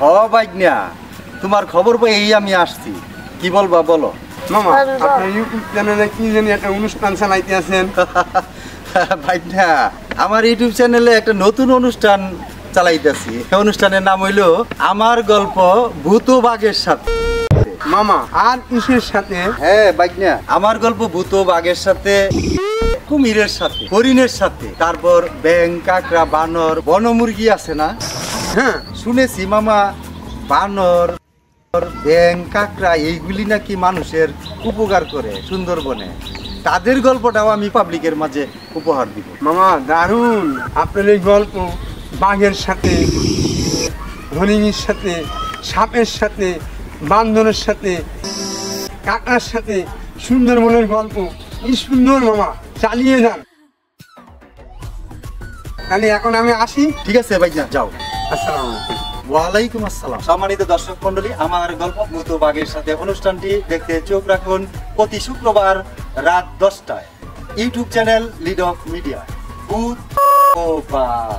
হ ভাইগনা, তোমার খবর পেয়েই আমি আসছি। কি বলবা বলো। মামা আপনার ইউটিউব চ্যানেলে কি জানি একটা অনুষ্ঠান চালাইতে আছেন। ভাইগনা, আমার ইউটিউব চ্যানেলে একটা নতুন অনুষ্ঠান চালাইতেছি। অনুষ্ঠানের নাম হইল আমার গল্প ভূত বাঘের সাথে। মামা আর কিসের সাথে? হ্যাঁ ভাইগনা, আমার গল্প ভূত বাঘের সাথে, কুমিরের সাথে, হরিণের সাথে, তারপর ব্যাঙ, কাকড়া, বানর, বনমুরগি আছে না? হ্যাঁ শুনেছি মামা, বানর, ব্যাঙ, কাকড়া এইগুলি নাকি মানুষের উপকার করে সুন্দরবনে। তাদের গল্পটাও আমি পাবলিকের মাঝে উপহার দিব। মামা দারুণ, আপনার এই গল্প বাঘের সাথে, হরিণের সাথে, সাপের সাথে, বান্দরের সাথে, কাকার সাথে সুন্দরবনের গল্প কি সুন্দর। মামা চালিয়ে যান। তাহলে এখন আমি আসি। ঠিক আছে ভাইজান, যাও। আসসালামু আলাইকুম। ওয়ালাইকুম আসসালাম। সম্মানিত দর্শক মন্ডলী, আমার গল্প ভূত বাঘের সাথে অনুষ্ঠানটি দেখতে চোখ রাখুন প্রতি শুক্রবার রাত 10টায় YouTube channel lead of media ভূত ও বাঘ।